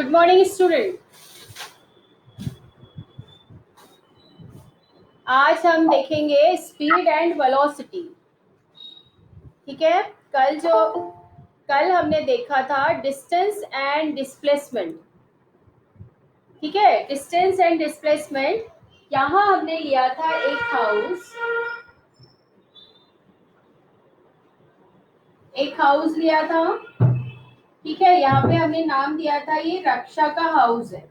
Good morning student. आज हम देखेंगे स्पीड एंड वेलोसिटी। ठीक है। कल हमने देखा था डिस्टेंस एंड डिस्प्लेसमेंट। ठीक है, डिस्टेंस एंड डिस्प्लेसमेंट। यहाँ हमने लिया था एक हाउस लिया था। ठीक है, यहाँ पे हमने नाम दिया था ये रक्षा का हाउस है।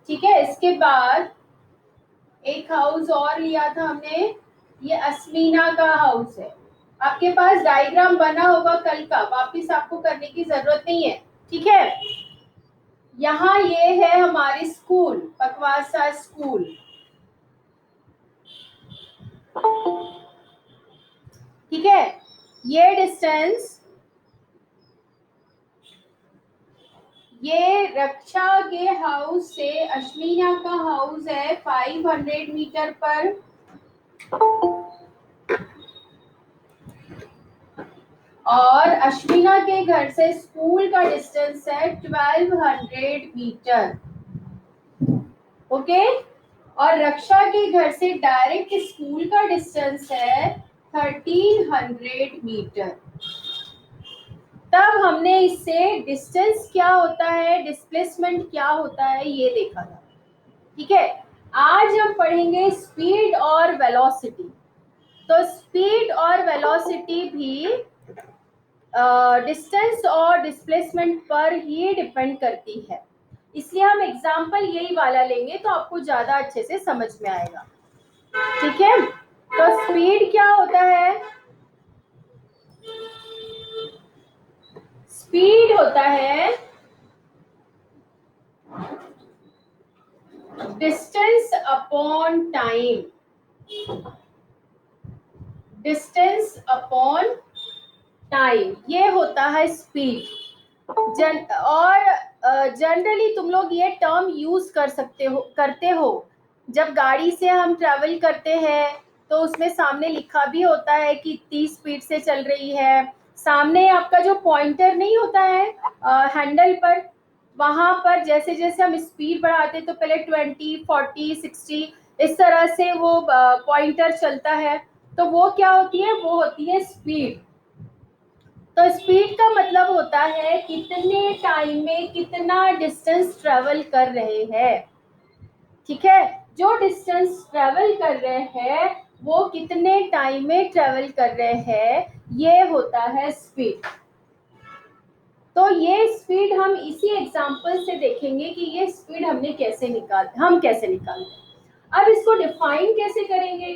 ठीक है, इसके बाद एक हाउस और लिया था हमने, ये अस्मीना का हाउस है। आपके पास डायग्राम बना होगा कल का, वापिस आपको करने की जरूरत नहीं है। ठीक है, यहाँ ये है हमारी स्कूल, पकवासा स्कूल। ठीक है, ये डिस्टेंस, ये रक्षा के हाउस से अश्मीना का हाउस है 500 मीटर पर। और अश्मीना के घर से स्कूल का डिस्टेंस है 1200 मीटर। ओके, और रक्षा के घर से डायरेक्ट स्कूल का डिस्टेंस है 1300 मीटर। तब हमने इससे डिस्टेंस क्या होता है, डिस्प्लेसमेंट क्या होता है, ये देखा था। ठीक है, आज हम पढ़ेंगे स्पीड और वेलोसिटी। तो स्पीड और वेलोसिटी भी डिस्टेंस और डिस्प्लेसमेंट पर ही डिपेंड करती है, इसलिए हम एग्जाम्पल यही वाला लेंगे तो आपको ज्यादा अच्छे से समझ में आएगा। ठीक है, तो स्पीड क्या होता है? स्पीड होता है distance upon time. Distance upon time, ये होता है स्पीड। जनरली तुम लोग ये टर्म यूज करते हो जब गाड़ी से हम ट्रैवल करते हैं, तो उसमें सामने लिखा भी होता है कि इतनी स्पीड से चल रही है। सामने आपका जो पॉइंटर नहीं होता है हैंडल पर, वहां पर जैसे जैसे हम स्पीड बढ़ाते तो पहले 20, 40, 60 इस तरह से वो पॉइंटर चलता है। तो वो क्या होती है? वो होती है स्पीड। तो स्पीड का मतलब होता है कितने टाइम में कितना डिस्टेंस ट्रेवल कर रहे हैं। ठीक है, जो डिस्टेंस ट्रेवल कर रहे हैं वो कितने टाइम में ट्रेवल कर रहे हैं, ये होता है स्पीड। तो ये स्पीड हम इसी एग्जांपल से देखेंगे कि ये स्पीड हम कैसे निकालते। अब इसको डिफाइन कैसे करेंगे?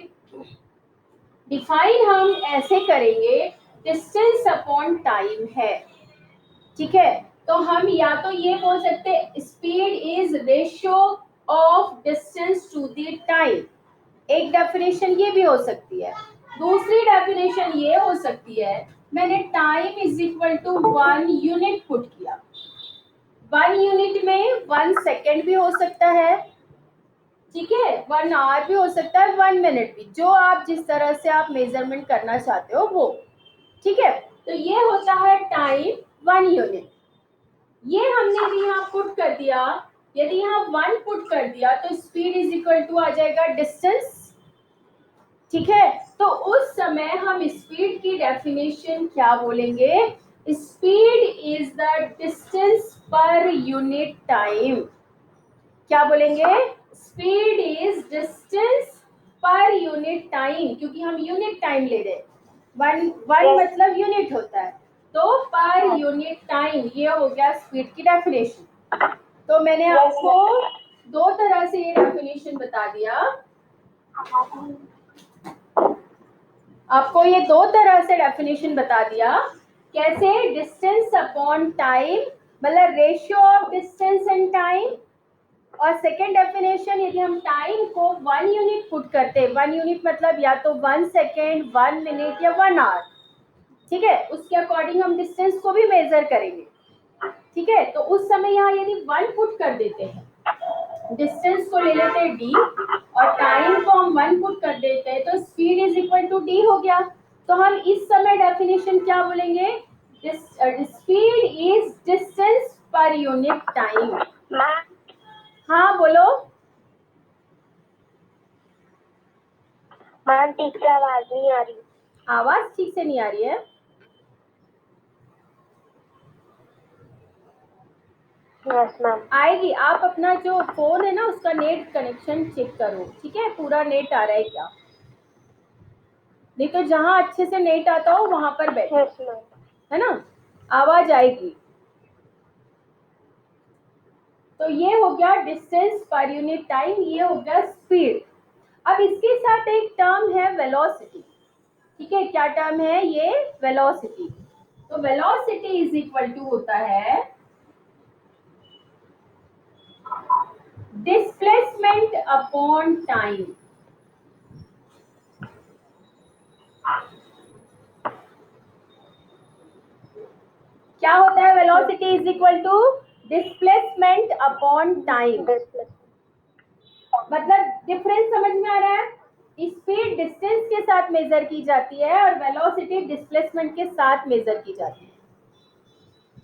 डिफाइन हम ऐसे करेंगे, डिस्टेंस अपॉन टाइम है। ठीक है, तो हम या तो ये बोल सकते हैं speed is ratio of distance to the time. एक डेफिनेशन ये भी हो सकती है। दूसरी डेफिनेशन ये हो सकती है, मैंने time is equal to 1 unit put किया। 1 यूनिट में 1 सेकेंड भी हो सकता है। ठीक है, 1 आवर भी हो सकता है, 1 मिनट भी, जो आप जिस तरह से आप मेजरमेंट करना चाहते हो वो। ठीक है, तो ये होता है टाइम 1 यूनिट। ये हमने भी यहाँ पुट कर दिया। यदि यहाँ 1 पुट कर दिया तो स्पीड इज इक्वल टू आ जाएगा डिस्टेंस। ठीक है, तो उस समय हम स्पीड की डेफिनेशन क्या बोलेंगे? Speed is the distance per unit time. क्या बोलेंगे? Speed is distance per unit time, क्योंकि हम यूनिट टाइम ले रहे हैं। वन मतलब यूनिट होता है, तो पर यूनिट टाइम, ये हो गया स्पीड की डेफिनेशन। तो मैंने आपको 2 तरह से ये डेफिनेशन बता दिया। आपको ये 2 तरह से डेफिनेशन बता दिया। कैसे? डिस्टेंस अपॉन टाइम, मतलब ratio of distance and time. और सेकेंड डेफिनेशन, यदि हम टाइम को 1 यूनिट पुट करते हैं, 1 यूनिट मतलब या तो 1 सेकेंड, 1 मिनट या 1 आवर। ठीक है, उसके अकॉर्डिंग हम डिस्टेंस को भी मेजर करेंगे। ठीक है, तो उस समय यहाँ यदि 1 पुट कर देते हैं, डिस्टेंस को ले लेते हैं d और टाइम को हम 1 पुट कर देते हैं, तो speed is equal to d हो गया। तो हम इस समय डेफिनेशन क्या बोलेंगे? Speed is distance per unit time. Ma'am हाँ बोलो। मैम ठीक से आवाज नहीं आ रही। आवाज ठीक से नहीं आ रही है? Yes ma'am. आएगी। आप अपना जो फोन है ना उसका नेट कनेक्शन चेक करो, ठीक है, पूरा नेट आ रहा है क्या? नहीं तो जहाँ अच्छे से नेट आता हो वहां पर बैठो, यस मैम। है ना, आवाज आएगी। तो ये हो गया डिस्टेंस पर यूनिट टाइम, ये हो गया स्पीड। अब इसके साथ एक टर्म है वेलोसिटी, ठीक है, क्या टर्म है ये? वेलोसिटी। तो वेलोसिटी इज इक्वल टू होता है डिस्प्लेसमेंट अपॉन टाइम। क्या होता है velocity is equal to displacement upon time. मतलब डिफरेंस समझ में आ रहा है? स्पीड डिस्टेंस के साथ मेजर की जाती है और वेलोसिटी डिस्प्लेसमेंट के साथ मेजर की जाती है।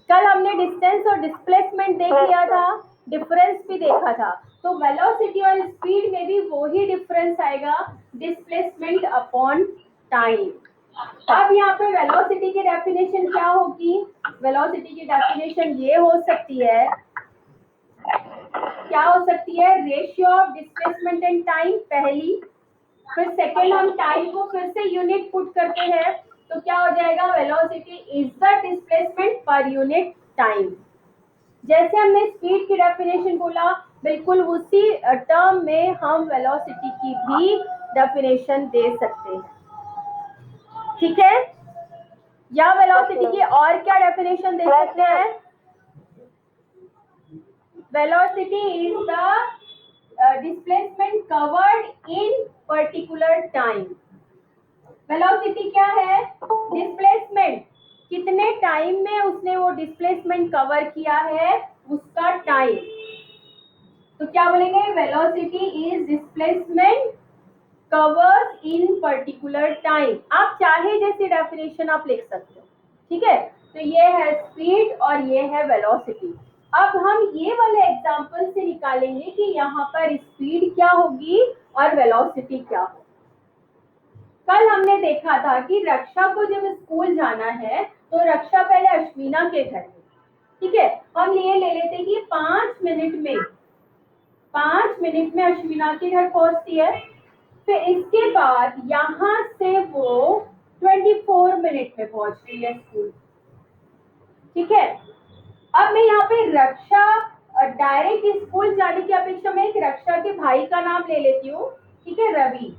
कल हमने डिस्टेंस और डिस्प्लेसमेंट देख लिया था, डिफरेंस भी देखा था। तो वेलोसिटी और स्पीड में भी वही डिफरेंस आएगा, डिस्प्लेसमेंट अपॉन टाइम। अब यहाँ पे वेलोसिटी की डेफिनेशन क्या होगी? वेलोसिटी की डेफिनेशन ये हो सकती है, क्या हो सकती है? Ratio of displacement and time पहली, फिर सेकेंड हम टाइम को फिर से यूनिट पुट करते हैं, तो क्या हो जाएगा? Velocity is the displacement per unit time. जैसे हमने स्पीड की डेफिनेशन बोला, बिल्कुल उसी टर्म में हम वेलोसिटी की भी डेफिनेशन दे सकते हैं, ठीक है? या वेलोसिटी की और क्या डेफिनेशन दे सकते हैं? Velocity is the displacement covered in particular time. Velocity क्या है? डिस्प्लेसमेंट, कितने टाइम में उसने वो डिस्प्लेसमेंट कवर किया है, उसका टाइम। तो क्या बोलेंगे? Velocity is displacement covers in particular time. आप चाहे जैसे डेफिनेशन आप लिख सकते हो, ठीक है? तो ये है स्पीड और ये है वेलोसिटी। अब हम ये वाले एग्जांपल से निकालेंगे कि यहाँ पर स्पीड क्या होगी और वेलोसिटी क्या होगी। कल हमने देखा था कि रक्षा को जब स्कूल जाना है तो रक्षा पहले अश्विना के घर में, ठीक है, हम ये ले लेते कि 5 मिनट में अश्विना के घर पहुंचती है। फिर इसके बाद यहाँ से वो 24 मिनट में पहुंच रही है स्कूल, ठीक है। अब मैं यहाँ पे रक्षा डायरेक्ट स्कूल जाने की अपेक्षा में एक रक्षा के भाई का नाम ले लेती हूँ, ठीक है, रवि।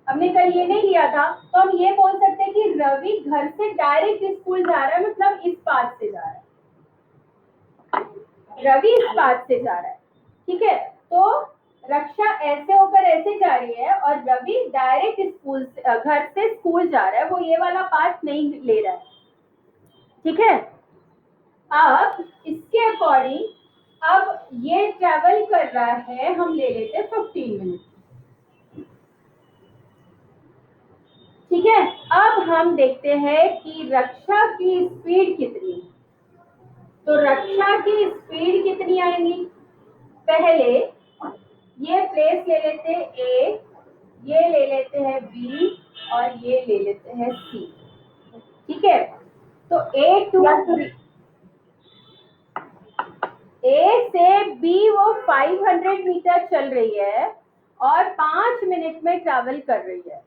हमने कल ये नहीं लिया था, तो हम ये बोल सकते हैं कि रवि घर से डायरेक्ट स्कूल जा रहा है, मतलब इस पाथ से जा रहा है, रवि इस पाथ से जा रहा है, ठीक है। तो रक्षा ऐसे होकर ऐसे जा रही है और रवि डायरेक्ट स्कूल से घर से स्कूल जा रहा है, वो ये वाला पाथ नहीं ले रहा है, ठीक है। अब इसके अकॉर्डिंग अब ये ट्रेवल कर रहा है, हम ले लेते हैं 15 मिनट, ठीक है। अब हम देखते हैं कि रक्षा की स्पीड कितनी है। तो रक्षा की स्पीड कितनी आएगी? पहले ये प्लेस ले लेते हैं ए, ये ले लेते हैं बी और ये ले लेते हैं सी, ठीक है। तो ए से बी वो 500 मीटर चल रही है और 5 मिनट में ट्रैवल कर रही है,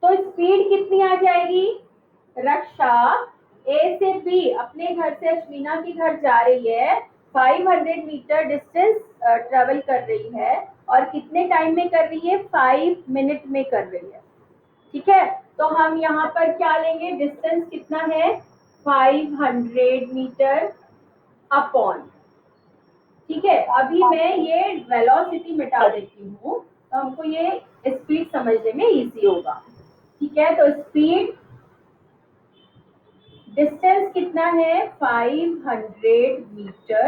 तो स्पीड कितनी आ जाएगी? रक्षा ए से बी अपने घर से अश्विना के घर जा रही है, 500 मीटर डिस्टेंस ट्रेवल कर रही है और कितने टाइम में कर रही है? 5 मिनट में कर रही है, ठीक है। तो हम यहाँ पर क्या लेंगे? डिस्टेंस कितना है? 500 मीटर अपॉन, ठीक है। अभी मैं ये वेलोसिटी मिटा देती हूँ तो हमको ये स्पीड समझने में इजी होगा, ठीक है। तो स्पीड डिस्टेंस कितना है? 500 मीटर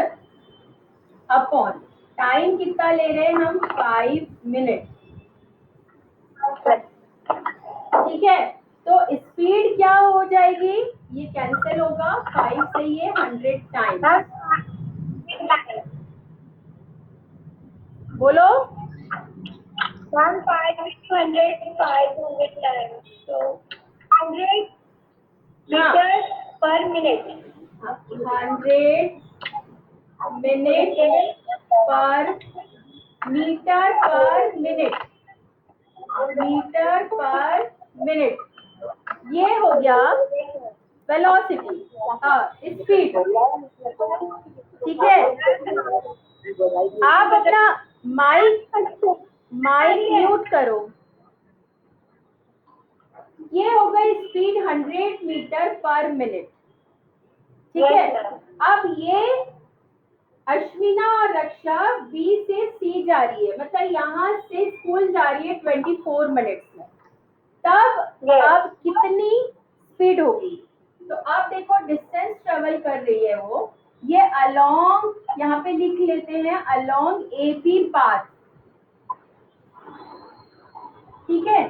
अपॉन टाइम कितना ले रहे हैं हम? 5 मिनट, ठीक है। तो स्पीड क्या हो जाएगी, ये कैंसिल होगा, 5 से ये 100 टाइम्स। बोलो। मैम 500 टाइम्स, तो 100 metre per minute. 100 minute per metre per minute, metre per minute, ये हो गया वेलोसिटी, स्पीड। ठीक है, आप अपना माइक म्यूट करो। ये हो गई स्पीड 100 मीटर पर मिनट। ठीक है, अब ये अश्विना और रक्षा बी से सी जा रही है, मतलब यहाँ से स्कूल जा रही है 24 मिनट्स में। तब अब कितनी स्पीड होगी, तो आप देखो डिस्टेंस ट्रेवल कर रही है वो, ये अलोंग, यहाँ पे लिख लेते हैं अलोंग ए बी पाथ। ठीक है,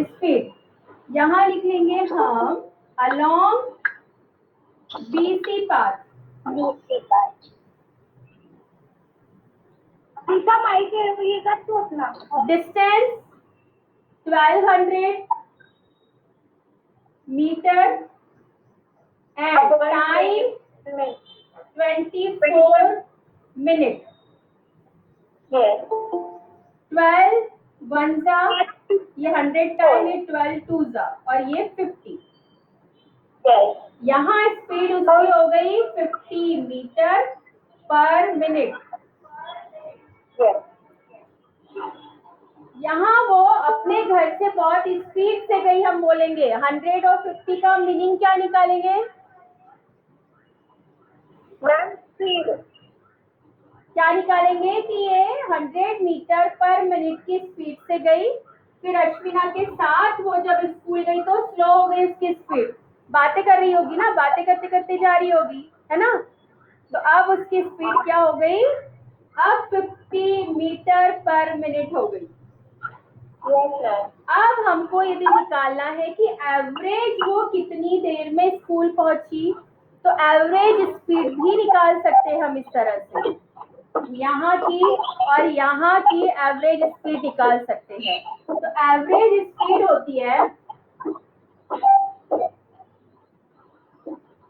स्पीड यहाँ लिख लेंगे हम along B C path. Distance 1200 metre and time 24 minute. 12 one जा, ये 100 टाइम है, 12 टू जा, और ये 50। यहाँ स्पीड उसकी हो गई 50 मीटर पर मिनट। यहाँ वो अपने घर से बहुत स्पीड से गई, हम बोलेंगे 100 और 50 का मीनिंग क्या निकालेंगे, क्या निकालेंगे कि ये 100 मीटर पर मिनट की स्पीड से गई। फिर अश्विना के साथ वो जब स्कूल गई तो स्लो हो गई उसकी स्पीड, बातें कर रही होगी ना, बातें करते करते जा रही होगी, है ना। तो अब उसकी स्पीड क्या हो गई, अब 50 मीटर पर मिनट हो गई। अब हमको यदि निकालना है कि एवरेज वो कितनी देर में स्कूल पहुंची, तो एवरेज स्पीड भी निकाल सकते हैं हम इस तरह से, यहाँ की और यहाँ की एवरेज स्पीड निकाल सकते हैं। तो एवरेज स्पीड होती है,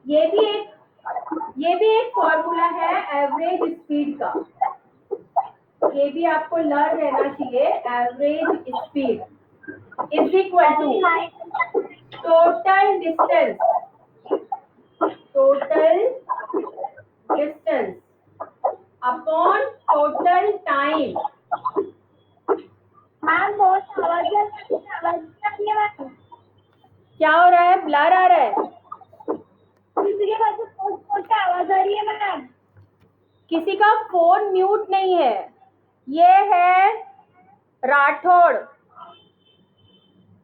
ये भी एक फॉर्मूला है एवरेज स्पीड का, ये भी आपको लर्न रहना चाहिए। Average speed is equal to total distance, total distance upon total time. Ma'am बहुत आवाज क्या हो रहा है, ब्लर आ रहा है, आवाज आ रही है मैम। किसी का फोन म्यूट नहीं है, ये है राठौड़,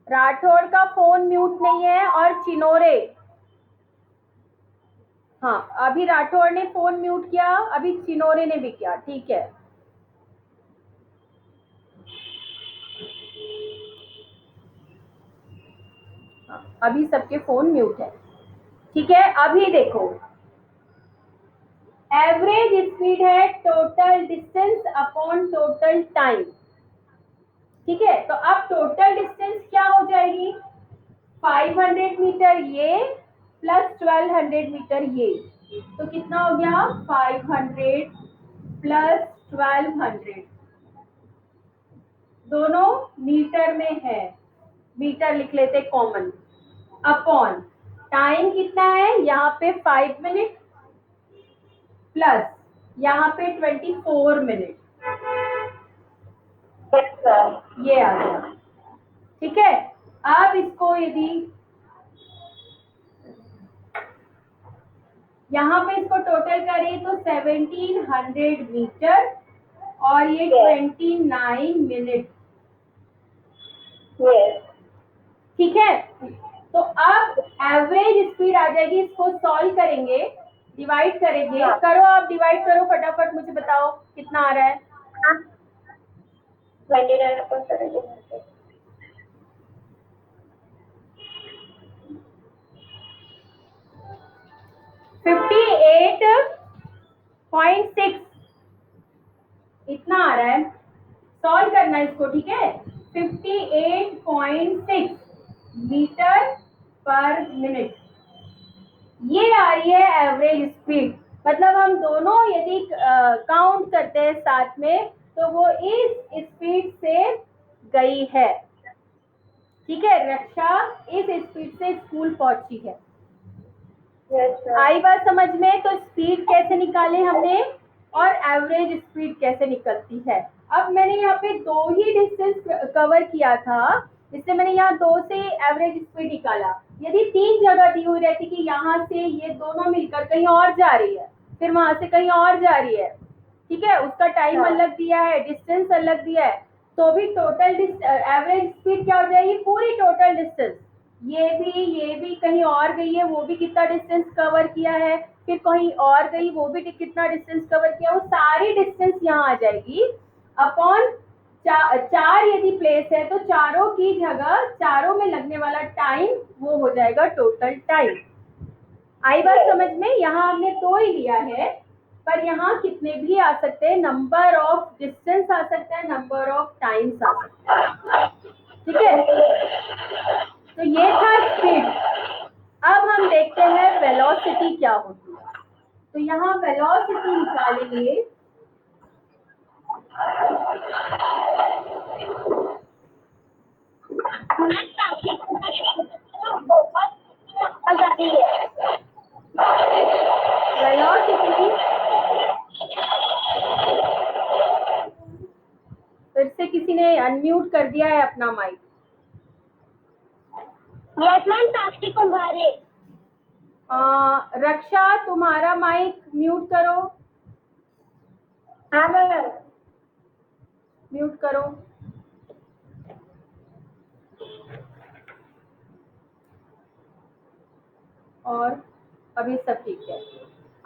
राठौड़ का फोन म्यूट नहीं है, और चिनोरे, हाँ अभी राठौड़ ने फोन म्यूट किया, अभी चिनोरे ने भी किया। ठीक है, अभी सबके फोन म्यूट है। ठीक है, अभी देखो एवरेज स्पीड है total distance upon total time. ठीक है, तो अब टोटल डिस्टेंस क्या हो जाएगी, 500 मीटर ये प्लस 1200 मीटर ये, तो कितना हो गया 500 प्लस 1200, दोनों मीटर में है, मीटर लिख लेते कॉमन, अपॉन टाइम कितना है, यहाँ पे 5 मिनट प्लस यहाँ पे 24 मिनट, ये आ गया। ठीक है, अब इसको यदि यहाँ पे इसको टोटल करें तो 1700 मीटर और ये 29 मिनट। ठीक है, तो अब एवरेज स्पीड आ जाएगी, इसको सॉल्व करेंगे, डिवाइड करेंगे, करो आप डिवाइड करो फटाफट, मुझे बताओ कितना आ रहा है। 29 58.6 इतना आ रहा है। सॉल्व करना है इसको, ठीक है। 58.6 मीटर पर मिनट, ये आ रही है एवरेज स्पीड। मतलब हम दोनों यदि काउंट करते हैं साथ में तो वो इस स्पीड से गई है, ठीक है। रक्षा इस स्पीड से स्कूल पहुंची है। आई बात समझ में? तो स्पीड कैसे निकाले हमने और एवरेज स्पीड कैसे निकलती है। अब मैंने यहाँ पे 2 ही डिस्टेंस कवर किया था, इसलिए मैंने यहाँ 2 से एवरेज स्पीड निकाला। यदि 3 जगह दी हुई रहती कि यहाँ से ये दोनों मिलकर कहीं और जा रही है, फिर वहां से कहीं और जा रही है, ठीक है, उसका टाइम अलग दिया है, डिस्टेंस अलग दिया है, तो भी टोटल एवरेज स्पीड क्या हो जाएगी? पूरी टोटल डिस्टेंस। ये भी कहीं और गई है, वो भी कितना डिस्टेंस कवर किया है, फिर कहीं और गई, वो भी कितना डिस्टेंस कवर किया, वो सारी डिस्टेंस यहाँ आ जाएगी अपॉन 4 यदि प्लेस है तो चारों की जगह चारों में लगने वाला टाइम वो हो जाएगा टोटल टाइम। आई बात समझ में? यहाँ हमने 2 ही लिया है, पर यहाँ कितने भी आ सकते हैं, नंबर ऑफ डिस्टेंस आ सकता है, नंबर ऑफ टाइम्स आ सकता है, ठीक है। तो ये था स्पीड। अब हम देखते हैं वेलोसिटी क्या होती है। तो यहाँ वेलोसिटी निकालेंगे। वेलोसिटी फिर से किसी ने अनम्यूट कर दिया है अपना माइक। रक्षा तुम्हारा माइक म्यूट करो। हाँ मैम। म्यूट करो। और अभी सब ठीक है।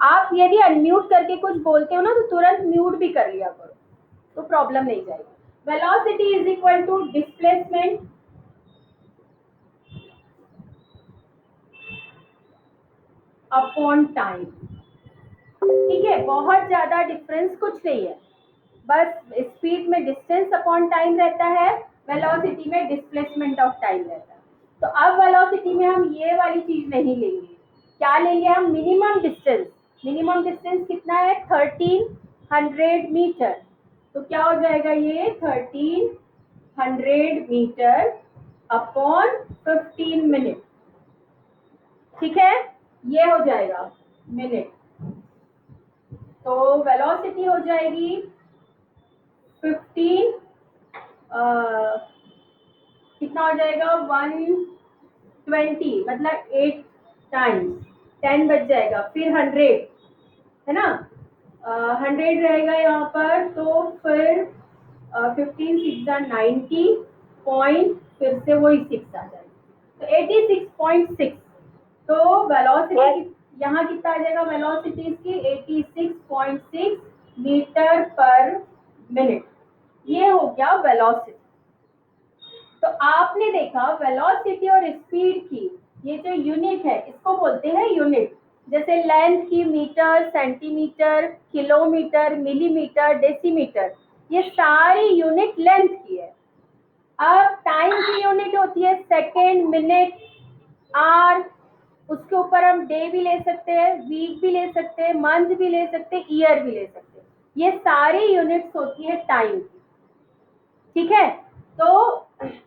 आप यदि अनम्यूट करके कुछ बोलते हो ना तो तुरंत म्यूट भी कर लिया करो, तो प्रॉब्लम नहीं जाएगी। Velocity is equal to displacement upon time, ठीक है। बहुत ज्यादा डिफरेंस कुछ नहीं है, बस स्पीड में डिस्टेंस अपॉन टाइम रहता है, वेलोसिटी में डिस्प्लेसमेंट ऑफ टाइम रहता है। तो अब वेलोसिटी में हम ये वाली चीज नहीं लेंगे, क्या लेंगे हम? Minimum distance. मिनिमम डिस्टेंस कितना है? 1300 मीटर। तो क्या हो जाएगा ये? 1300 मीटर अपॉन 15 मिनट, ठीक है, ये हो जाएगा मिनट। तो वेलोसिटी हो जाएगी 15 कितना हो जाएगा? 120, मतलब 8 टाइम्स 10 बच जाएगा, फिर 100 है ना, 100 रहेगा यहाँ पर, तो फिर 15 6 90 पॉइंट, फिर से वही 6 आ जाएगा, तो 86.6। तो वेलोसिटी यहाँ कितना आ जाएगा? वेलोसिटी इसकी 86.6 मीटर पर मिनट, ये हो गया वेलोसिटी। तो आपने देखा वेलोसिटी और स्पीड की ये जो यूनिट है इसको बोलते हैं यूनिट। जैसे लेंथ की metre, centimetre, kilometre, millimetre, decimetre, ये सारी यूनिट लेंथ की है। अब टाइम की यूनिट होती है सेकेंड, मिनट, आवर, उसके ऊपर हम डे भी ले सकते हैं, वीक भी ले सकते हैं, मंथ भी ले सकते हैं, ईयर भी ले सकते हैं। ये सारी यूनिट्स होती है टाइम की, ठीक है। तो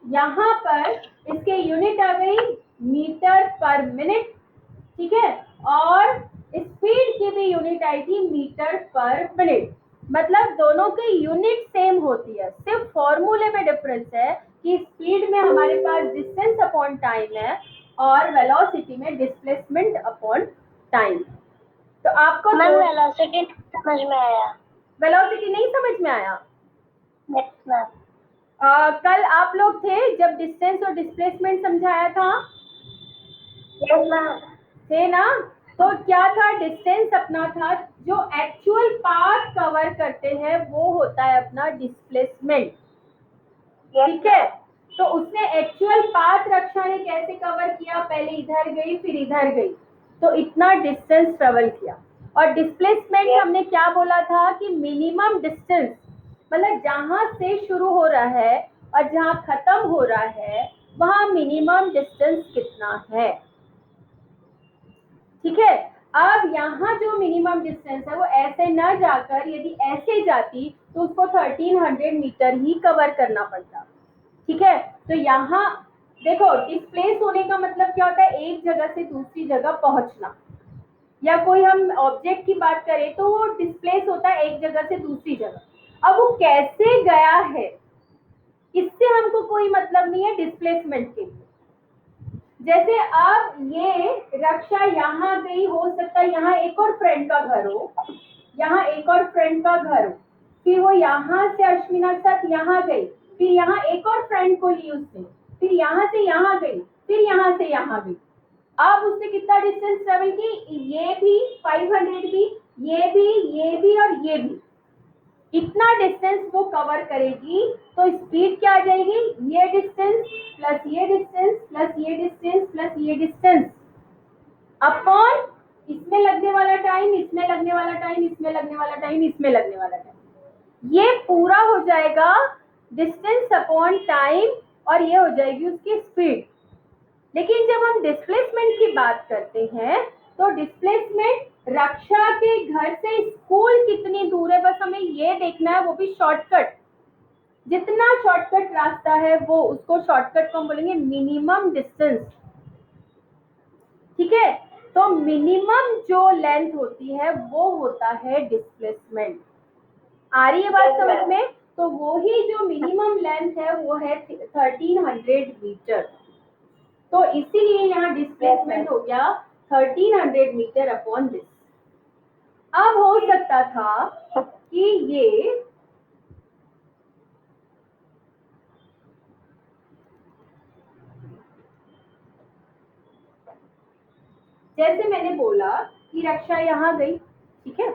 यहाँ पर इसके यूनिट आ गई मीटर पर मिनट, ठीक है, और स्पीड की भी यूनिट आई थी मीटर पर मिनट। मतलब दोनों की यूनिट सेम होती है, सिर्फ फॉर्मूले में डिफरेंस है कि स्पीड में हमारे पास डिस्टेंस अपॉन टाइम है और वेलोसिटी में डिस्प्लेसमेंट अपॉन टाइम। तो आपको वेलोसिटी समझ में आया? वेलोसिटी नहीं समझ में आया? Yes ma'am. कल आप लोग थे जब डिस्टेंस और डिस्प्लेसमेंट समझाया था? Yes ma'am. थे ना? तो क्या था? डिस्टेंस अपना था जो एक्चुअल पाथ कवर करते हैं, वो होता है अपना डिस्प्लेसमेंट, ठीक है। तो उसने एक्चुअल पाथ रक्षा ने कैसे कवर किया? पहले इधर गई फिर इधर गई, तो इतना डिस्टेंस ट्रेवल किया। और डिस्प्लेसमेंट हमने क्या बोला था कि मिनिमम डिस्टेंस, मतलब जहां से शुरू हो रहा है और जहां खत्म हो रहा है वहां मिनिमम डिस्टेंस कितना है। ठीक है, अब यहाँ जो मिनिमम डिस्टेंस है वो ऐसे न जाकर यदि ऐसे जाती तो उसको 1300 मीटर ही कवर करना पड़ता। ठीक है, तो यहाँ देखो डिस्प्लेस होने का मतलब क्या होता है, एक जगह से दूसरी जगह पहुंचना, या कोई हम ऑब्जेक्ट की बात करें तो वो डिस्प्लेस होता है एक जगह से दूसरी जगह। अब वो कैसे गया है इससे हमको कोई मतलब नहीं है डिस्प्लेसमेंट के लिए। जैसे अब ये रक्षा यहाँ गई, हो सकता है यहाँ एक और फ्रेंड का घर हो, यहाँ एक और फ्रेंड का घर हो, फिर वो यहाँ से अश्विना के साथ यहाँ गई, फिर यहाँ एक और फ्रेंड को ली उसने, फिर यहाँ से यहाँ गई, फिर यहाँ से यहाँ गई। अब उसने कितना डिस्टेंस ट्रेवल की, ये भी 500 भी, ये भी और ये भी, इतना डिस्टेंस वो कवर करेगी। तो स्पीड क्या आ जाएगी, ये डिस्टेंस प्लस ये डिस्टेंस प्लस ये डिस्टेंस प्लस ये डिस्टेंस अपॉन इसमें लगने वाला टाइम, इसमें लगने वाला टाइम, इसमें लगने वाला टाइम, इसमें लगने वाला टाइम, ये पूरा हो जाएगा डिस्टेंस अपॉन टाइम, और ये हो जाएगी उसकी स्पीड। लेकिन जब हम डिस्प्लेसमेंट की बात करते हैं तो डिस्प्लेसमेंट रक्षा के घर से स्कूल कितनी दूर है बस हमें ये देखना है, वो भी शॉर्टकट। जितना शॉर्टकट रास्ता है वो उसको शॉर्टकट को हम बोलेंगे मिनिमम डिस्टेंस। ठीक है, तो मिनिमम जो लेंथ होती है वो होता है डिस्प्लेसमेंट। आ रही है बात समझ में? तो वो ही जो मिनिमम लेंथ है वो है 1300 मीटर। तो इसीलिए यहाँ डिस्प्लेसमेंट हो गया 1300 मीटर अपॉन दिस। अब हो सकता था कि ये जैसे मैंने बोला कि रक्षा यहाँ गई, ठीक है,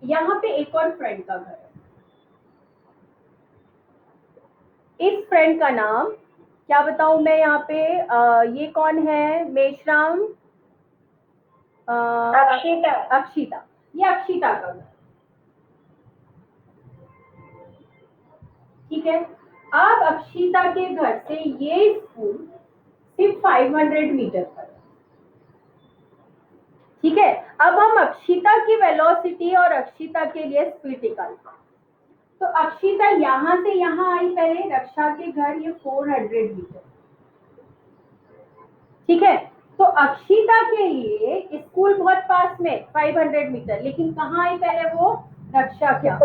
यहाँ पे एक और फ्रेंड का घर है, इस फ्रेंड का नाम क्या बताऊं मैं यहाँ पे, ये कौन है, मेशराम, अक्षिता। अक्षिता, ये अक्षिता का घर। ठीक है, अब अक्षिता के घर से ये स्कूल सिर्फ 500 मीटर पर। ठीक है, अब हम अक्षिता की वेलोसिटी और अक्षिता के लिए स्पीड निकालते हैं। तो अक्षिता यहां से यहां आई पहले, रक्षा के घर ये 400 मीटर। ठीक है, तो अक्षिता के लिए स्कूल बहुत पास में 500 मीटर, लेकिन कहाँ आई पहले वो, रक्षा क्या,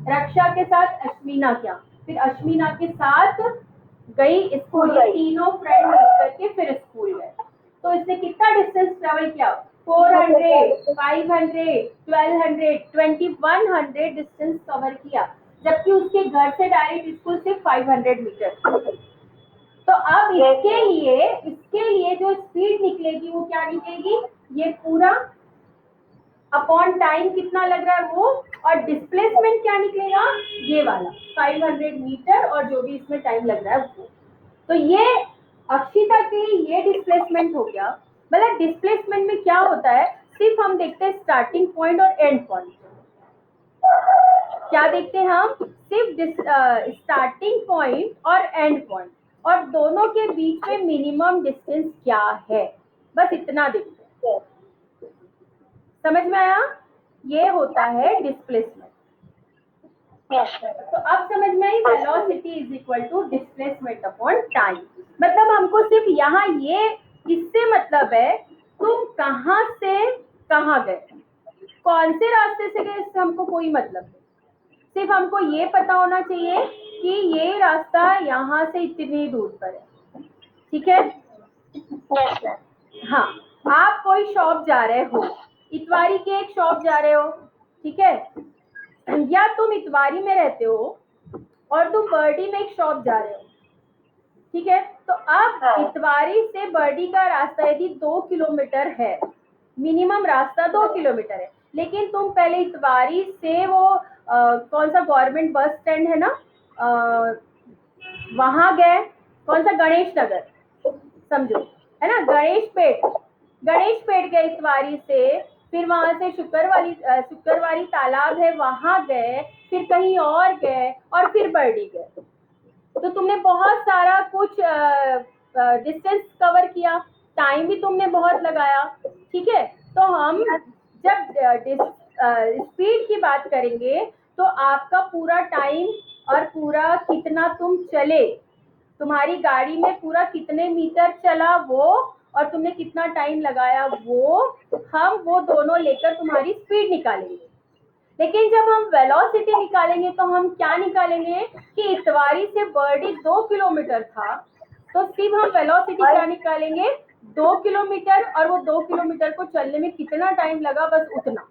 रक्षा के साथ अश्विना क्या, फिर अश्विना के साथ गई स्कूल, ये तीनों फ्रेंड मिलकर के फिर स्कूल गए। तो इसने कितना डिस्टेंस ट्रेवल किया, 400, 500, 1200, 2100 डिस्टेंस कवर किया, जबकि उसके घर से डायरेक्ट स्कूल सिर्फ 500 मीटर। तो अब इसके लिए जो स्पीड निकलेगी वो क्या निकलेगी, ये पूरा अपॉन टाइम कितना लग रहा है वो, और डिस्प्लेसमेंट क्या निकलेगा, ये वाला 500 मीटर और जो भी इसमें टाइम लग रहा है वो। तो ये अक्षिता के लिए ये डिस्प्लेसमेंट हो गया। मतलब डिस्प्लेसमेंट में क्या होता है, सिर्फ हम देखते हैं स्टार्टिंग पॉइंट और एंड पॉइंट। क्या देखते हैं हम, सिर्फ स्टार्टिंग पॉइंट और एंड पॉइंट, और दोनों के बीच में मिनिमम डिस्टेंस क्या है, बस इतना देखते हैं। समझ में आया, ये होता है डिस्प्लेसमेंट। तो अब समझ में आई, velocity is equal to displacement upon time. मतलब हमको सिर्फ यहाँ ये इससे मतलब है तुम कहाँ से कहाँ गए, कौन से रास्ते से गए इससे हमको कोई मतलब नहीं, सिर्फ हमको ये पता होना चाहिए कि ये रास्ता यहाँ से इतनी दूर पर है। ठीक है, हाँ, आप कोई शॉप जा रहे हो, इतवारी के एक शॉप जा रहे हो, ठीक है, या तुम इतवारी में रहते हो और तुम बर्डी में एक शॉप जा रहे हो, ठीक है, तो अब इतवारी से बर्डी का रास्ता यदि 2 किलोमीटर है, मिनिमम रास्ता 2 किलोमीटर है, लेकिन तुम पहले इतवारी से वो कौन सा गवर्नमेंट बस स्टैंड है ना, वहां गए, कौन सा, गणेश नगर, समझो, है ना, गणेश पेट, गणेशपेट गए इतवारी से, फिर वहां से शुक्रवारी तालाब है वहां गए, फिर कहीं और गए और फिर बर्डी गए। तो तुमने बहुत सारा कुछ डिस्टेंस कवर किया, टाइम भी तुमने बहुत लगाया। ठीक है, तो हम जब स्पीड की बात करेंगे तो आपका पूरा टाइम और पूरा कितना तुम चले, तुम्हारी गाड़ी में पूरा कितने मीटर चला वो, और तुमने कितना टाइम लगाया हम वो दोनों लेकर तुम्हारी स्पीड निकालेंगे। लेकिन जब हम वेलोसिटी निकालेंगे तो हम क्या निकालेंगे कि इतवारी से बर्डी 2 किलोमीटर था, तो सिर्फ हम वेलोसिटी क्या निकालेंगे, 2 किलोमीटर, और वो 2 किलोमीटर को चलने में कितना टाइम लगा, बस उतना।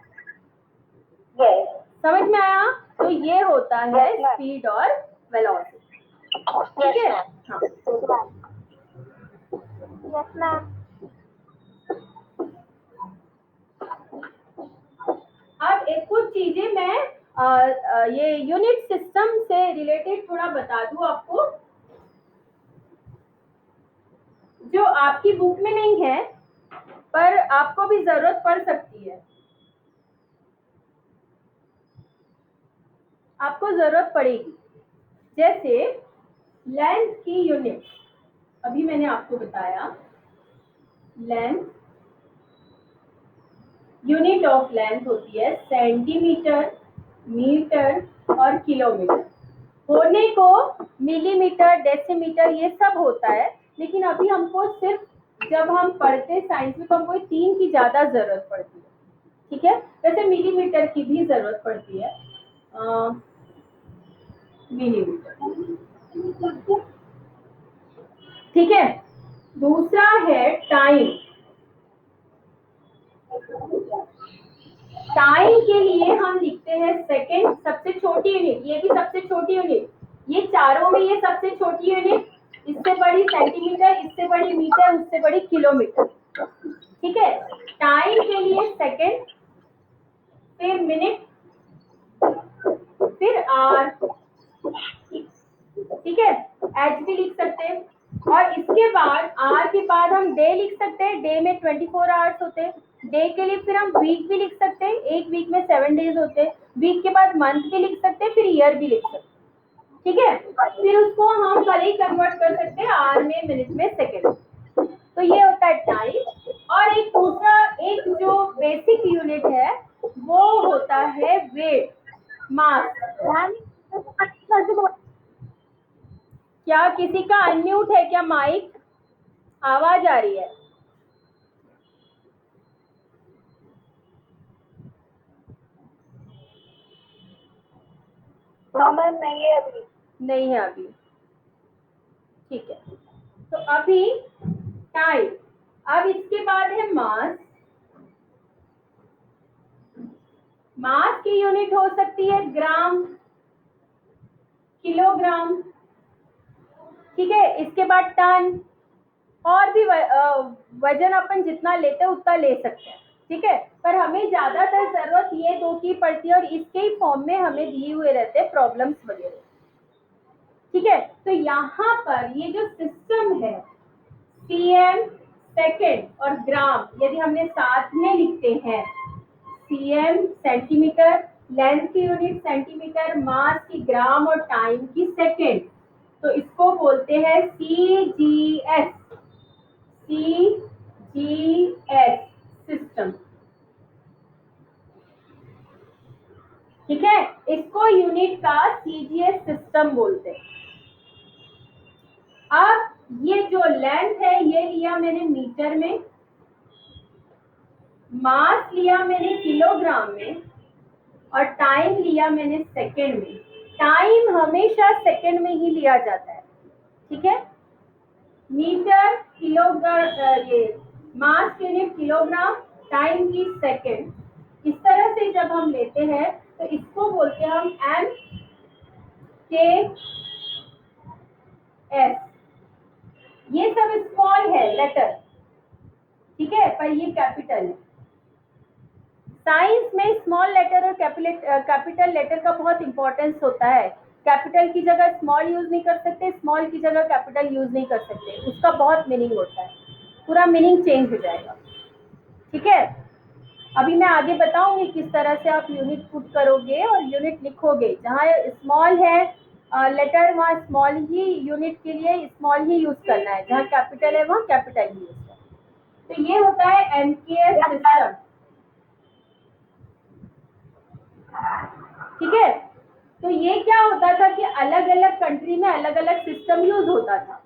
समझ में आया? तो ये होता है स्पीड और वेलोसिटी। ठीक है, हाँ। Yes ma'am. अब एक कुछ चीजें मैं ये यूनिट सिस्टम से रिलेटेड थोड़ा बता दूं आपको, जो आपकी बुक में नहीं है पर आपको भी जरूरत पड़ सकती है, आपको जरूरत पड़ेगी। जैसे लेंथ की यूनिट, अभी मैंने आपको बताया लेंथ, यूनिट ऑफ लेंथ होती है सेंटीमीटर, मीटर और किलोमीटर। होने को मिलीमीटर, डेसीमीटर ये सब होता है, लेकिन अभी हमको सिर्फ जब हम पढ़ते साइंस में तो हमको 3 की ज्यादा जरूरत पड़ती है। ठीक है, वैसे मिलीमीटर की भी जरूरत पड़ती है, मिलीमीटर। ठीक है, दूसरा है टाइम। टाइम के लिए हम लिखते हैं सेकेंड, सबसे छोटी यूनिट, ये भी सबसे छोटी यूनिट, ये चारों में ये सबसे छोटी यूनिट, इससे बड़ी सेंटीमीटर, इससे बड़ी मीटर, उससे बड़ी किलोमीटर। ठीक है, टाइम के लिए सेकेंड, फिर मिनट, फिर आवर। ठीक है, एच भी लिख सकते हैं, और इसके बाद आर के बाद हम डे लिख सकते हैं, डे में 24 आवर्स होते हैं। डे के लिए फिर हम वीक भी लिख सकते हैं, एक वीक में 7 डेज होते हैं। वीक के बाद मंथ भी लिख सकते हैं, फिर ईयर भी लिख सकते हैं। ठीक है, फिर उसको हम कल ही कन्वर्ट कर सकते हैं आर में, मिनट में, सेकेंड। तो ये होता है टाइम। और एक दूसरा, एक जो बेसिक यूनिट है वो होता है वेट, मास। क्या किसी का अनम्यूट है क्या माइक? आवाज आ रही है? मैम नहीं है अभी। नहीं है अभी। ठीक है, तो अभी टाइम। अब इसके बाद है मास। मास की यूनिट हो सकती है ग्राम, किलोग्राम। ठीक है, इसके बाद टन, और भी वजन अपन जितना लेते हैं उतना ले सकते हैं। ठीक है, पर हमें ज्यादातर जरूरत ये दो की पड़ती है, और इसके ही फॉर्म में हमें दिए हुए रहते हैं प्रॉब्लम्स वगैरह। ठीक है, तो यहाँ पर ये जो सिस्टम है सीएम, सेकेंड और ग्राम, यदि हमने साथ में लिखते हैं, सीएम सेंटीमीटर, लेंथ की यूनिट सेंटीमीटर, मास की ग्राम और टाइम की सेकेंड, तो इसको बोलते हैं सीजीएस, सीजीएस सिस्टम। ठीक है, इसको यूनिट का सीजीएस सिस्टम बोलते हैं। अब ये जो लेंथ है ये लिया मैंने मीटर में, मास लिया मैंने किलोग्राम में, और टाइम लिया मैंने सेकेंड में। टाइम हमेशा सेकेंड में ही लिया जाता है। ठीक है, मीटर, किलोग्राम, ये मास की यूनिट किलोग्राम, टाइम की सेकेंड। इस तरह से जब हम लेते हैं तो इसको बोलते हैं हम एम के एस। ये सब स्मॉल है लेटर, ठीक है, पर ये कैपिटल है। साइंस में स्मॉल लेटर और कैपिटल लेटर का बहुत इंपॉर्टेंस होता है। कैपिटल की जगह स्मॉल यूज नहीं कर सकते, स्मॉल की जगह कैपिटल यूज नहीं कर सकते, उसका बहुत मीनिंग होता है, पूरा मीनिंग चेंज हो जाएगा। ठीक है, अभी मैं आगे बताऊंगी किस तरह से आप यूनिट पुट करोगे और यूनिट लिखोगे। जहाँ स्मॉल है लेटर, वहाँ स्मॉल ही, यूनिट के लिए स्मॉल ही यूज करना है, जहाँ कैपिटल है वहाँ कैपिटल ही यूज करना है। तो ये होता है एमकेएस सिस्टम। ठीक है, तो ये क्या होता था कि अलग अलग कंट्री में अलग अलग सिस्टम यूज होता था,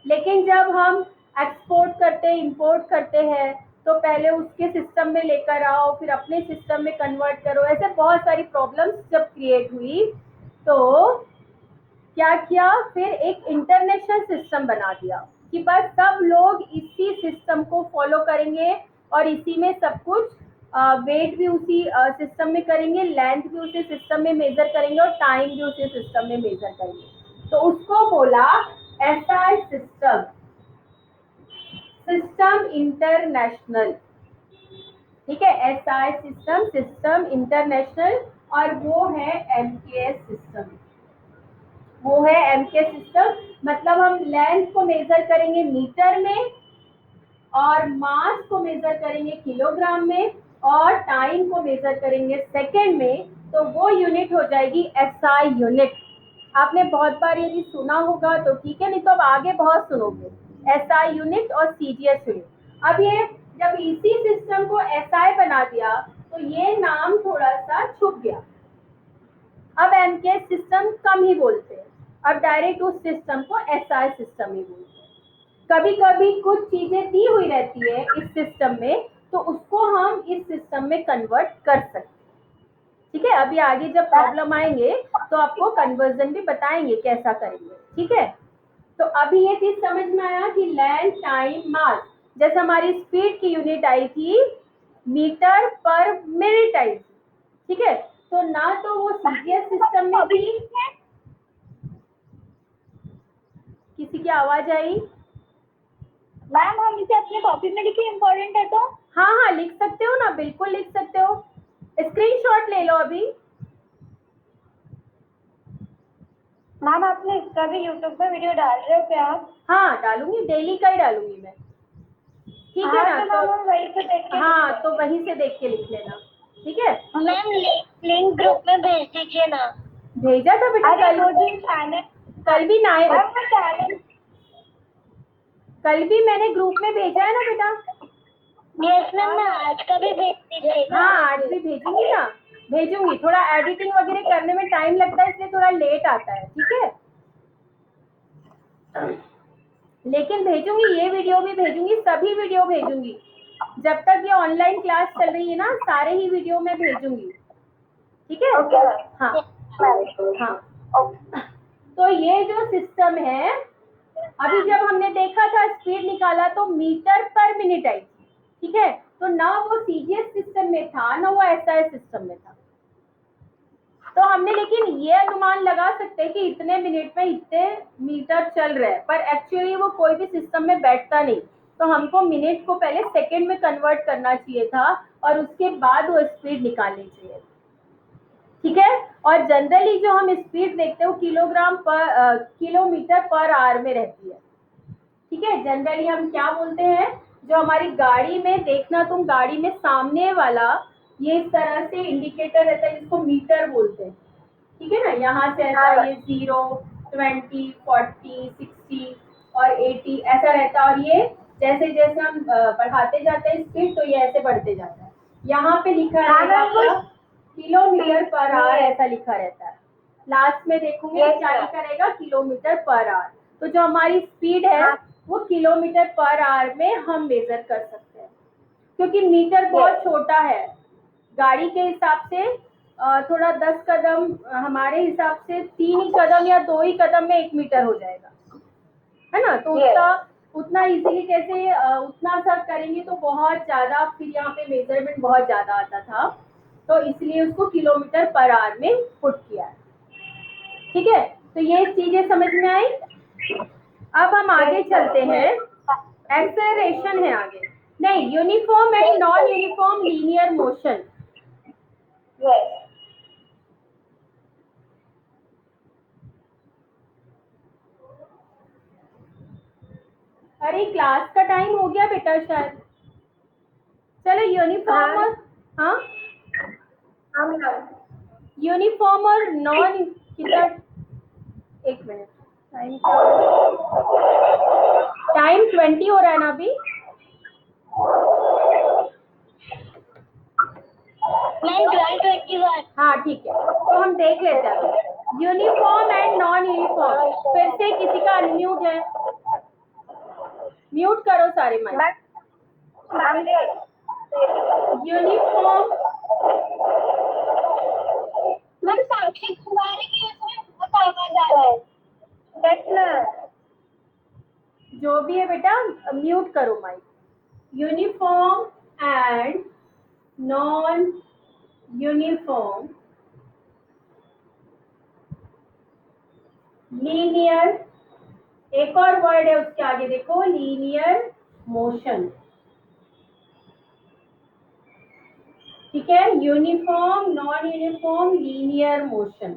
लेकिन जब हम एक्सपोर्ट करते हैं, इंपोर्ट करते हैं, तो पहले उसके सिस्टम में लेकर आओ, फिर अपने सिस्टम में कन्वर्ट करो, ऐसे बहुत सारी प्रॉब्लम्स जब क्रिएट हुई, तो क्या किया, फिर एक इंटरनेशनल सिस्टम बना दिया कि बस सब लोग इसी सिस्टम को फॉलो करेंगे और इसी में सब कुछ, वेट भी उसी सिस्टम में करेंगे, लेंथ भी उसी सिस्टम में मेजर करेंगे और टाइम भी उसी सिस्टम में मेजर करेंगे। तो उसको बोला एसआई सिस्टम, सिस्टम इंटरनेशनल। ठीक है, एसआई सिस्टम, सिस्टम इंटरनेशनल, और वो है एमकेएस सिस्टम। वो है एमके सिस्टम, मतलब हम लेंथ को मेजर करेंगे मीटर में और मास को मेजर करेंगे किलोग्राम में और टाइम को मेजर करेंगे सेकेंड में, तो वो यूनिट हो जाएगी एसआई यूनिट। आपने बहुत बार यदि सुना होगा तो ठीक है, नहीं तो अब आगे बहुत सुनोगे एसआई यूनिट और सीजीएस यूनिट। अब ये जब इसी सिस्टम को एसआई बना दिया तो ये नाम थोड़ा सा छुप गया। अब एमकेएस सिस्टम कम ही बोलते हैं, अब डायरेक्ट उस सिस्टम को एसआई सिस्टम ही बोलते हैं। कभी कभी कुछ चीजें दी हुई रहती है इस सिस्टम में, तो उसको हम इस सिस्टम में कन्वर्ट कर सकते हैं। ठीक है, अभी आगे जब प्रॉब्लम आएंगे तो आपको कन्वर्जन भी बताएंगे कैसा करेंगे। ठीक है, तो अभी ये चीज समझ में आया कि लैंड, टाइम, मास, जैसे हमारी स्पीड की यूनिट आई थी मीटर पर मिनट आई थी। ठीक है, तो ना तो वो सीजीएस सिस्टम में थी। किसी की आवाज आई? मैम हम इसे अपने कॉपी में लिखे, इम्पोर्टेंट है तो? हाँ हाँ, लिख सकते हो ना, बिल्कुल लिख सकते हो, स्क्रीनशॉट ले लो अभी। मैम आपने इसका भी यूट्यूब पे वीडियो डाल रहे हो क्या आप? हाँ डालूंगी, डेली का ही डालूंगी मैं। ठीक है हाँ ना, तो तो मैम हम वहीं से देख के लिख हाँ, तो लेंगे। वहीं से देख के लिख लेना। ठीक है, मैम लिंक ग्रुप में भेज दीजिए ना। भेजा था बेटा अरे कल। वो जो चैनल, कल भी ना, मैम वो चैनल, कल भी मैंने ग्रुप में भेजा है ना बेटा। यस मैम मैं आज का भी भेज दीजिएगा। हाँ आज भी भेजूंगी ना, भेजूंगी। थोड़ा एडिटिंग वगैरह करने में टाइम लगता है, इसलिए थोड़ा लेट आता है। ठीक है, लेकिन भेजूंगी, ये वीडियो भी भेजूंगी, सभी वीडियो भेजूंगी। जब तक ये ऑनलाइन क्लास चल रही है ना, सारे ही वीडियो मैं भेजूंगी। ठीक है, ओके हाँ मैम। हाँ। तो ये जो सिस्टम है, अभी जब हमने देखा था स्पीड निकाला तो मीटर पर मिनट आई थी। ठीक है, तो ना वो सीजीएस सिस्टम में था ना वो एसआई सिस्टम में था। तो हमने लेकिन ये अनुमान लगा सकते हैं कि इतने मिनट में इतने मीटर चल रहे हैं, पर एक्चुअली वो कोई भी सिस्टम में बैठता नहीं। तो हमको मिनट को पहले सेकंड में कन्वर्ट करना चाहिए था और उसके बाद वो स्पीड निकालनी चाहिए। ठीक है, और जनरली जो हम स्पीड देखते हो किलोग्राम पर किलोमीटर पर आवर में रहती है। ठीक है, जनरली हम क्या बोलते हैं, जो हमारी गाड़ी में देखना, तुम गाड़ी में सामने वाला ये इस तरह से इंडिकेटर रहता है जिसको मीटर बोलते हैं। ठीक है ना, यहाँ से ऐसा ये 0, 20, 40, 60 और 80 ऐसा रहता है, और ये जैसे जैसे हम बढ़ाते जाते हैं स्पीड तो ये ऐसे बढ़ते जाता है। यहाँ पे लिखा रहेगा आपका किलोमीटर पर आवर, ऐसा लिखा रहता है। लास्ट में देखोगे क्या लिखा रहेगा, किलोमीटर पर आवर। तो जो हमारी स्पीड है वो किलोमीटर पर आवर में हम मेजर कर सकते हैं, क्योंकि मीटर बहुत छोटा है। गाड़ी के हिसाब से थोड़ा 10 कदम, हमारे हिसाब से 3 ही कदम या 2 ही कदम में 1 मीटर हो जाएगा, है ना। तो उतना उतना इजीली कैसे उतना सब करेंगे, तो बहुत ज्यादा फिर यहाँ पे मेजरमेंट बहुत ज्यादा आता था, तो इसलिए उसको किलोमीटर पर आवर में पुट किया है। ठीक है, तो ये चीजें समझ में आई। अब हम आगे चलते हैं, एक्सेलरेशन है आगे। नहीं, uniform and non uniform linear motion. अरे क्लास का टाइम हो गया बेटा शायद। चलो यूनिफॉर्म और हाँ हाँ मैम। यूनिफॉर्म और नॉन कितना, एक मिनट, टाइम क्या हो रहा है? टाइम 20 हो रहा है ना अभी। मैम 12:21। हाँ ठीक है, तो हम देख लेते हैं यूनिफॉर्म एंड नॉन यूनिफॉर्म। फिर से किसी का अनम्यूट है, म्यूट करो सारे माइक। यूनिफॉर्म मैम साक्षी कुमारी की उसमें बहुत आवाज आ रहा है। जो भी है बेटा म्यूट करो mike. Uniform and non uniform linear, एक और वर्ड है उसके आगे देखो, लीनियर मोशन। ठीक है, uniform non uniform linear motion.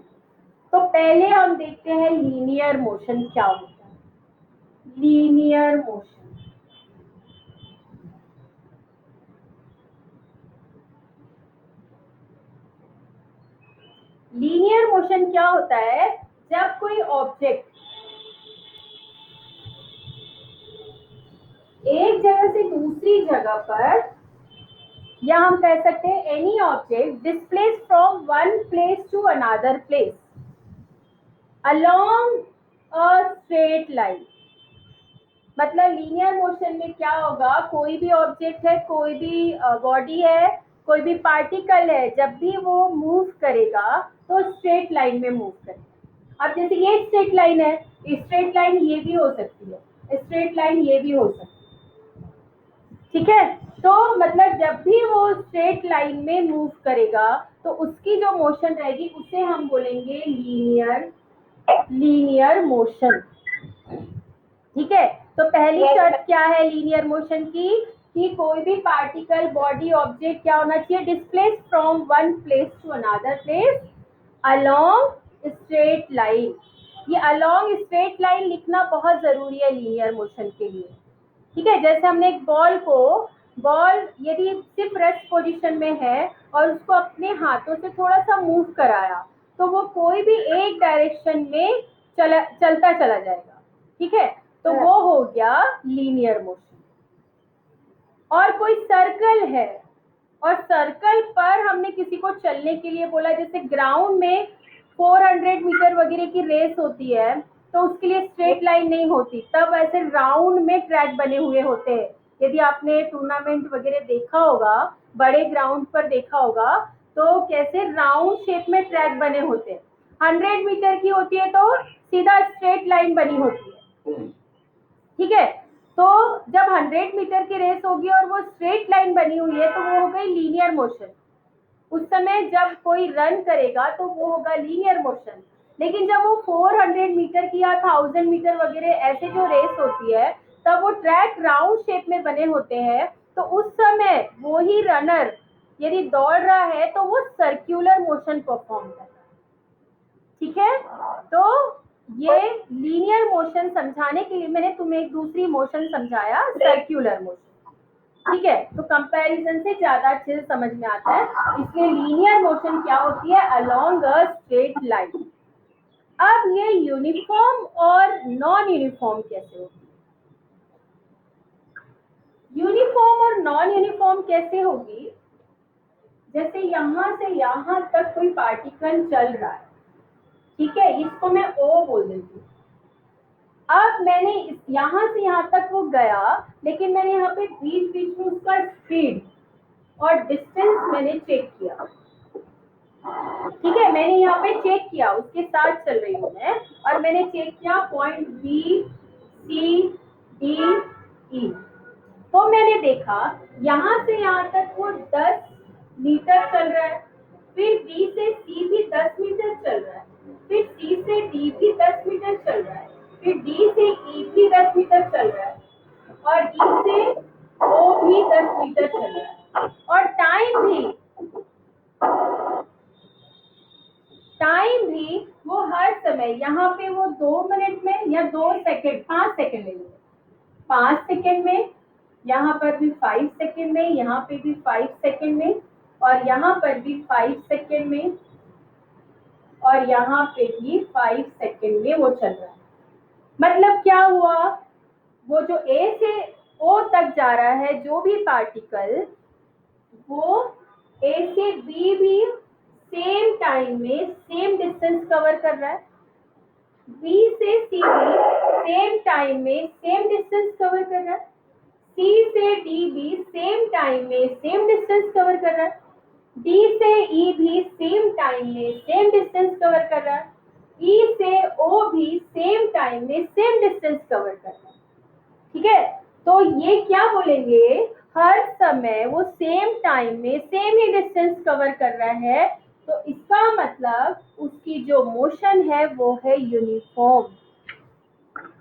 तो पहले हम देखते हैं लीनियर मोशन क्या होता है। लीनियर मोशन, लीनियर मोशन क्या होता है? जब कोई ऑब्जेक्ट एक जगह से दूसरी जगह पर, या हम कह सकते हैं any object displace from one place to another place along a straight line. मतलब लीनियर मोशन में क्या होगा, कोई भी ऑब्जेक्ट है, कोई भी बॉडी है, कोई भी पार्टिकल है, जब भी वो मूव करेगा तो स्ट्रेट लाइन में मूव करेगा। अब जैसे ये स्ट्रेट लाइन है, स्ट्रेट लाइन ये भी हो सकती है, स्ट्रेट लाइन ये भी हो सकती है। ठीक है, तो मतलब जब भी वो स्ट्रेट लाइन में मूव करेगा तो उसकी जो मोशन रहेगी उसे हम बोलेंगे लीनियर, लीनियर मोशन। ठीक है, तो पहली शर्त क्या है लीनियर मोशन की, कि कोई भी पार्टिकल बॉडी ऑब्जेक्ट क्या होना चाहिए, displace from one place to another place along straight line. ये अलोंग स्ट्रेट लाइन लिखना बहुत जरूरी है लीनियर मोशन के लिए। ठीक है, जैसे हमने एक बॉल को, बॉल यदि सिर्फ रेस्ट पोजीशन में है और उसको अपने हाथों से थोड़ा सा मूव कराया तो वो कोई भी एक डायरेक्शन में चलता चला जाएगा। ठीक है, तो वो हो गया लीनियर मोशन। और कोई सर्कल है और सर्कल पर हमने किसी को चलने के लिए बोला, जैसे ग्राउंड में 400 मीटर वगैरह की रेस होती है तो उसके लिए स्ट्रेट लाइन नहीं होती, तब ऐसे राउंड में ट्रैक बने हुए होते हैं। यदि आपने टूर्नामेंट वगैरह देखा होगा, बड़े ग्राउंड पर देखा होगा, तो कैसे राउंड शेप में ट्रैक बने होते हैं। 100 मीटर की होती है तो सीधा स्ट्रेट लाइन बनी होती है। ठीक है, तो जब 100 मीटर की रेस होगी और वो स्ट्रेट लाइन बनी हुई है तो वो हो गई लीनियर मोशन। उस समय जब कोई रन करेगा तो वो होगा लीनियर मोशन। लेकिन जब वो 400 मीटर की या 1000 मीटर वगैरह ऐसे जो रेस होती है तब वो ट्रैक राउंड शेप में बने होते हैं, तो उस समय वो ही रनर यदि दौड़ रहा है तो वो सर्क्यूलर मोशन परफॉर्म कर रहा है। ठीक है, तो ये लीनियर मोशन समझाने के लिए मैंने तुम्हें एक दूसरी मोशन समझाया, सर्क्यूलर मोशन। ठीक है, तो कंपैरिजन से ज्यादा अच्छे से समझ में आता है। इसलिए लीनियर मोशन क्या होती है, अलोंग अ स्ट्रेट लाइन। अब ये यूनिफॉर्म और नॉन यूनिफॉर्म कैसे होगी? यूनिफॉर्म और नॉन यूनिफॉर्म कैसे होगी, जैसे यहां से यहां तक कोई पार्टिकल चल रहा है, ठीक है, इसको मैं ओ बोल देती हूँ। अब मैंने यहाँ से यहाँ तक वो गया, लेकिन मैंने यहाँ पे बीच बीच में उसका स्पीड और डिस्टेंस मैंने चेक किया। ठीक है, मैंने यहाँ पे चेक किया, उसके साथ चल रही हूँ मैं, और मैंने चेक किया point B C D E. तो मैंने देखा यहाँ से यहाँ तक वो 10 मीटर चल रहा है, फिर बी से सी भी 10 मीटर चल रहा है, फिर सी से डी भी 10 मीटर चल रहा है, फिर डी से ई भी 10 मीटर चल रहा है, और ई से ओ भी 10 मीटर चल रहा है। और टाइम भी वो हर समय यहाँ पे वो 2 मिनट में या 2 सेकेंड, 5 सेकेंड ले लो, 5 सेकेंड में यहाँ पर भी 5 सेकेंड में, यहाँ पे भी 5 सेकेंड में, और यहाँ पर भी 5 सेकेंड में, और यहाँ पे भी 5 सेकेंड में वो चल रहा है। मतलब क्या हुआ, वो जो ए से ओ तक जा रहा है जो भी पार्टिकल, वो ए से बी भी सेम टाइम में सेम डिस्टेंस कवर कर रहा है, बी से सी भी सेम टाइम में सेम डिस्टेंस कवर कर रहा है, सी से डी भी सेम टाइम में सेम डिस्टेंस कवर कर रहा है, डी से ई भी सेम टाइम में सेम डिस्टेंस कवर कर रहा है, ई से ओ भी सेम टाइम में सेम डिस्टेंस कवर कर रहा है। ठीक है, तो ये क्या बोलेंगे, हर समय वो सेम टाइम में सेम ही डिस्टेंस कवर कर रहा है, तो इसका मतलब उसकी जो मोशन है वो है यूनिफॉर्म।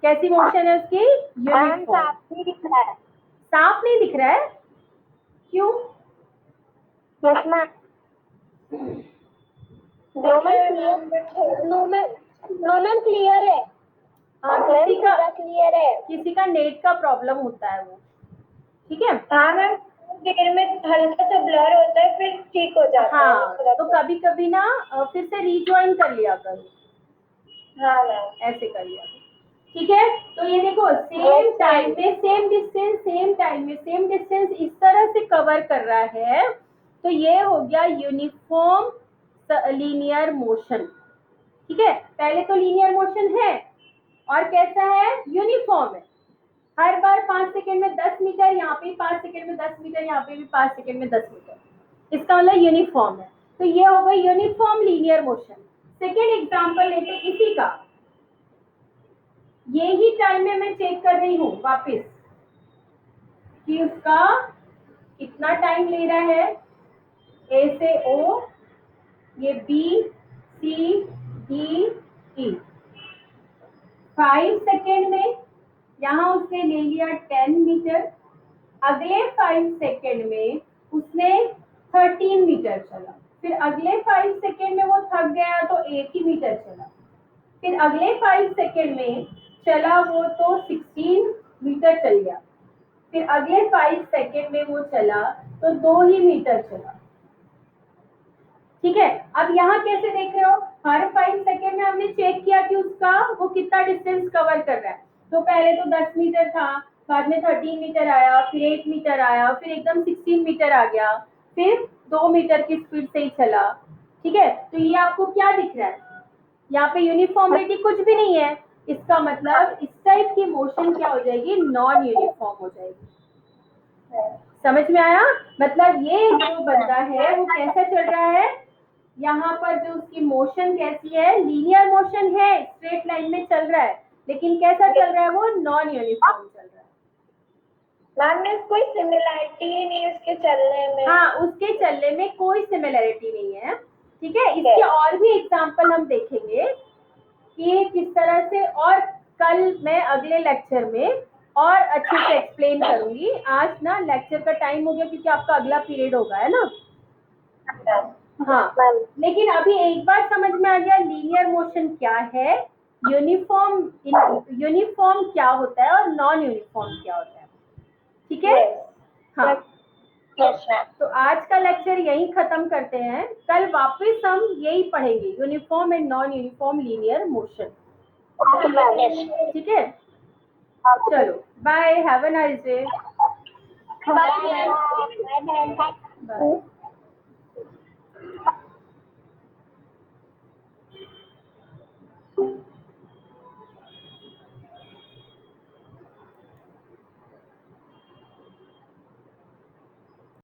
कैसी मोशन है उसकी, यूनिफॉर्म। साफ नहीं दिख रहा है। साफ नहीं दिख रहा है, क्यों? नॉर्मल क्लियर है। हाँ, क्लियर है। किसी का नेट का प्रॉब्लम होता है वो, ठीक है। हाँ मैम, देर में हल्का सा ब्लर होता है फिर ठीक हो जाता है। हाँ, तो कभी कभी ना फिर से रिज्वाइन कर लिया करो। हाँ मैम, ऐसे कर लिया करो, ठीक है। तो ये देखो, सेम टाइम में सेम डिस्टेंस, सेम टाइम में सेम डिस्टेंस, इस तरह से कवर कर रहा है, तो ये हो गया यूनिफॉर्म लीनियर मोशन। ठीक है, पहले तो लीनियर मोशन है और कैसा है, यूनिफॉर्म है। हर बार 5 सेकेंड में 10 मीटर, यहाँ पे 5 सेकेंड में 10 मीटर, यहाँ पे भी 5 सेकेंड में 10 मीटर, इसका मतलब यूनिफॉर्म है। तो ये हो गई uniform linear motion. Second example लेते इसी का, यही टाइम में मैं चेक कर रही हूँ वापस कि उसका कितना टाइम ले रहा है, ए से ओ, ये B C D E, 5 second में यहाँ उसने ले लिया 10 मीटर, अगले 5 सेकेंड में उसने 13 मीटर चला, फिर अगले 5 सेकेंड में वो थक गया तो 8 ही मीटर चला, फिर अगले 5 सेकेंड में चला वो तो 16 मीटर चल गया, फिर अगले 5 सेकेंड में वो चला तो 2 ही मीटर चला। ठीक है, अब यहाँ कैसे देख रहे हो, हर 5 सेकेंड में हमने चेक किया कि उसका वो कितना डिस्टेंस कवर कर रहा है। तो पहले तो 10 मीटर था, बाद में 13 मीटर आया, फिर 8 मीटर आया, फिर एकदम 16 मीटर आ गया, फिर 2 मीटर की स्पीड से ही चला। ठीक है, तो ये आपको क्या दिख रहा है, यहाँ पे यूनिफॉर्मिटी कुछ भी नहीं है, इसका मतलब इस टाइप की मोशन क्या हो जाएगी, नॉन यूनिफॉर्म हो जाएगी। समझ में आया, मतलब ये जो बंदा है वो कैसा चल रहा है, यहाँ पर जो उसकी मोशन कैसी है, लीनियर मोशन है, स्ट्रेट लाइन में चल रहा है, लेकिन कैसा चल रहा है, वो नॉन यूनिफॉर्म चल रहा है। मैम में कोई सिमिलरिटी ही नहीं उसके चलने में। हाँ, उसके चलने में कोई सिमिलरिटी नहीं है। ठीक है, इसके और भी एग्जांपल हम देखेंगे कि किस तरह से, और कल मैं अगले लेक्चर में और अच्छे से एक्सप्लेन करूंगी। आज ना लेक्चर का टाइम हो गया क्योंकि आपका अगला पीरियड होगा, है ना। हाँ, लेकिन अभी एक बार समझ में आ गया लीनियर मोशन क्या है, यूनिफॉर्म क्या होता है और नॉन यूनिफॉर्म क्या होता है। ठीक है, हाँ। तो आज का लेक्चर यही खत्म करते हैं, कल वापस हम यही पढ़ेंगे, uniform and non uniform linear motion. ठीक है, चलो bye, have a nice day. Bye.